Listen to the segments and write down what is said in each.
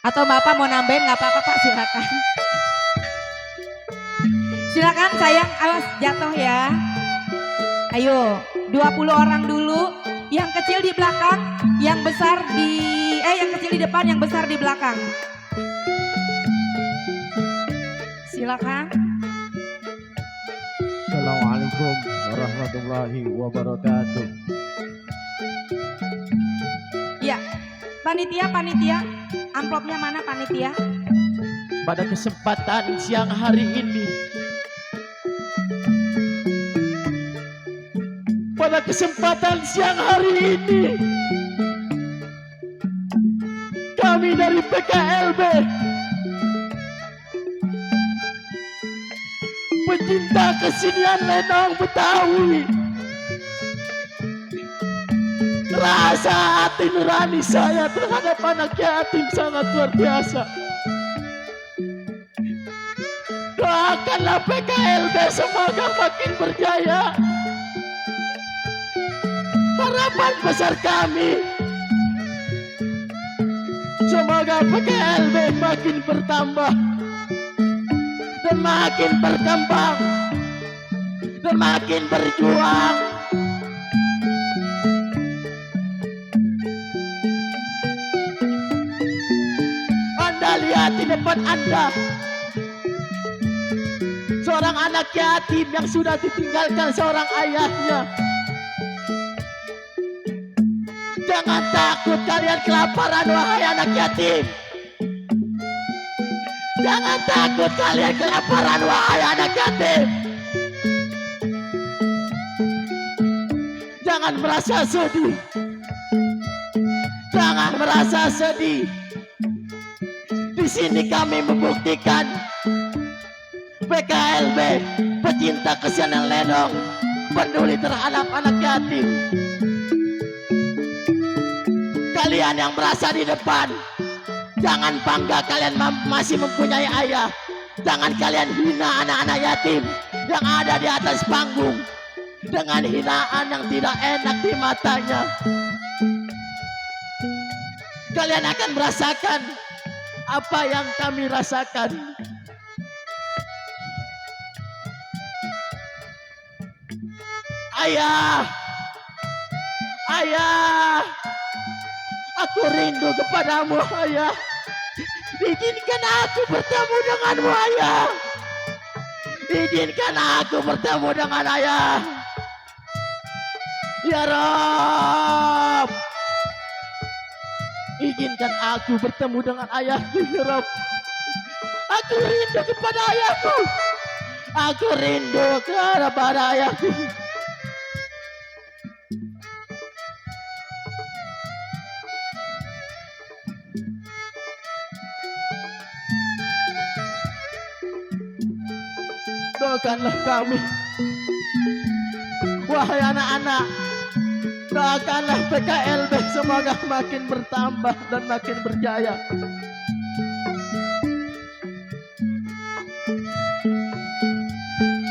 Atau Bapak mau nambahin nggak apa-apa Pak, silakan. Silakan sayang, awas jatuh ya. Ayo, 20 orang dulu. Yang kecil di belakang, yang besar yang kecil di depan, yang besar di belakang. Silakan. Assalamualaikum warahmatullahi wabarakatuh. Ya, panitia, amplopnya mana panitia? Pada kesempatan siang hari ini, kami dari PKLB, pecinta kesenian lenong Betawi, rasa hati nurani saya terhadap anak yatim sangat luar biasa. Doakanlah PKLB semoga makin berjaya. Harapan besar kami, semoga PKLB makin bertambah dan makin berkembang dan makin berjuang. Anda lihat di depan Anda seorang anak yatim yang sudah ditinggalkan seorang ayahnya. Jangan takut kalian kelaparan, wahai anak yatim. Jangan takut kalian kelaparan, wahai anak yatim. Jangan merasa sedih. Jangan merasa sedih. Di sini kami membuktikan PKLB, pecinta kesenian lenong, peduli terhadap anak yatim. Kalian yang merasa di depan, jangan bangga kalian masih mempunyai ayah. Jangan kalian hina anak-anak yatim yang ada di atas panggung dengan hinaan yang tidak enak di matanya. Kalian akan merasakan apa yang kami rasakan. Ayah, ayah, aku rindu kepadamu, ayah. Izinkan aku bertemu denganmu, ayah. Izinkan aku bertemu dengan ayah. Ya Rabb, izinkan aku bertemu dengan ayahku, ya Rabb. Aku rindu kepada ayahku. Aku rindu kepada ayahku. Doakanlah kami, wahai anak-anak. Doakanlah PKLB semoga makin bertambah dan makin berjaya.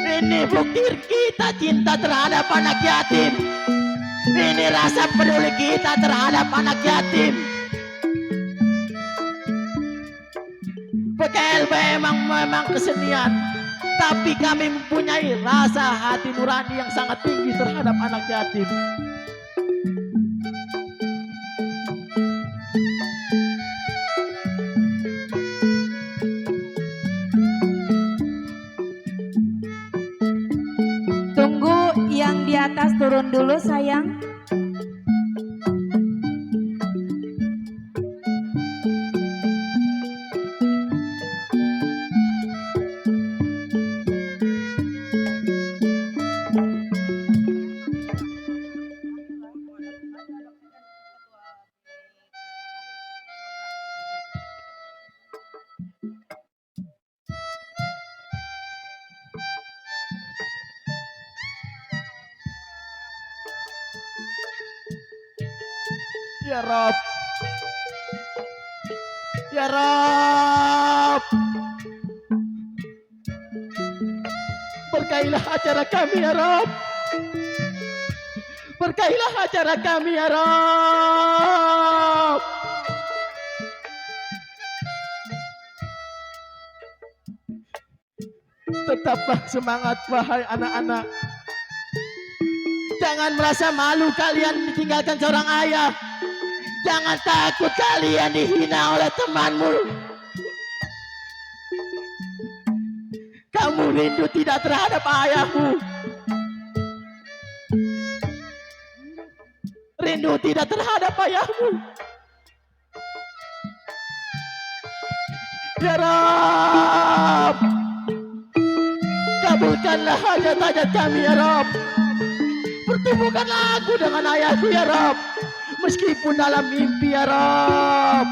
Ini bukti kita cinta terhadap anak yatim. Ini rasa peduli kita terhadap anak yatim. PKLB memang kesenian, tapi kami mempunyai rasa hati nurani yang sangat tinggi terhadap anak yatim. Tunggu yang di atas turun dulu sayang. Ya Rob, ya Rob, berkailah acara kami ya Rob. Berkailah acara kami ya Rob. Tetaplah semangat wahai anak-anak. Jangan merasa malu kalian ditinggalkan seorang ayah. Jangan takut kalian dihina oleh temanmu. Kamu rindu tidak terhadap ayahmu. Rindu tidak terhadap ayahmu. Ya Rabb, kabulkanlah hajat-hajat kami ya Rabb. Pertemukanlah aku dengan ayahku ya Rabb, meskipun dalam mimpi ya Rabb.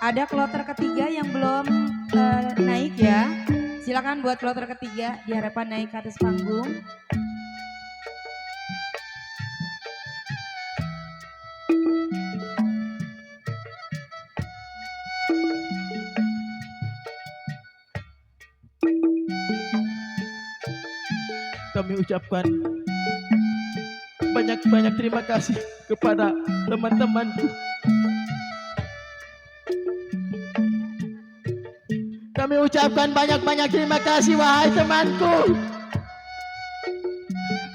Ada kloter ketiga yang belum naik ya. Silakan buat kloter ketiga di harapan naik ke atas panggung. Kami ucapkan banyak-banyak terima kasih kepada teman-temanku. Kami ucapkan banyak-banyak terima kasih wahai temanku,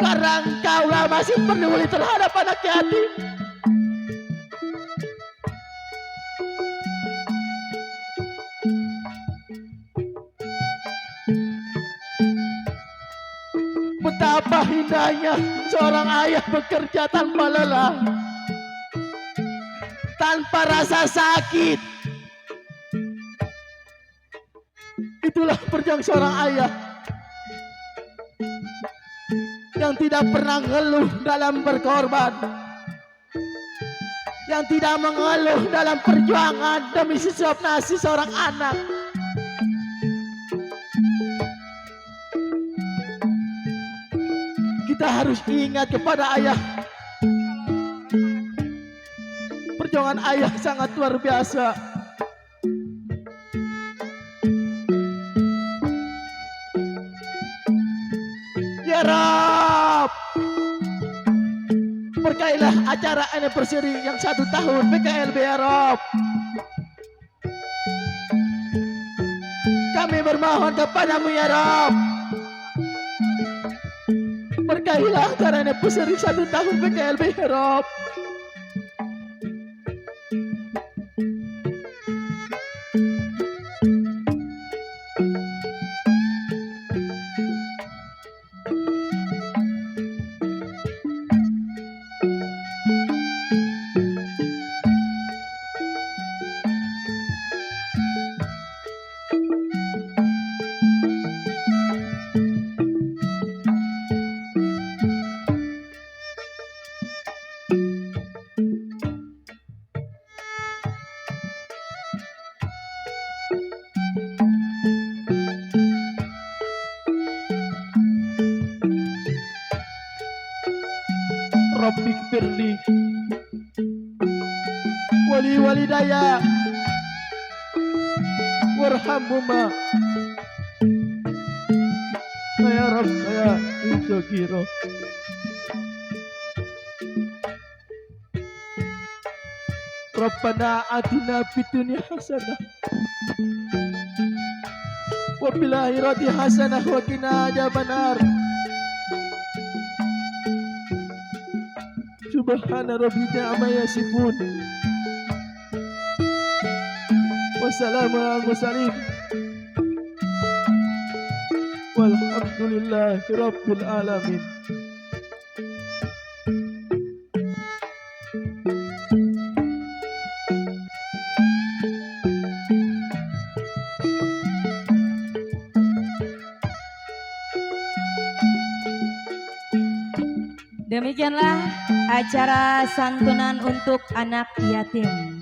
karena engkaulah masih peduli terhadap anak yatim. Betapa indahnya seorang ayah bekerja tanpa lelah, tanpa rasa sakit. Itulah perjuangan seorang ayah yang tidak pernah ngeluh dalam berkorban, yang tidak mengeluh dalam perjuangan demi sesuap nasi seorang anak. Kita harus ingat kepada ayah. Perjuangan ayah sangat luar biasa. Ya Rabb, berkailah acara anniversary yang 1 tahun PKLB ya Rabb. Kami bermohon kepadamu ya Rabb, berkailah acara anniversary 1 tahun PKLB ya Rabb. Rabbik firli wali walidaya warhamhuma ya Rabb ya Insagiro. Rabbana atina fid dunya hasanah wa fil akhirati hasanah wa qina adzabannar. Subhana rabbika amma yasifun wa wassalamu ala mursalin walhamdulillahi rabbil alamin. Demikianlah acara santunan untuk anak yatim.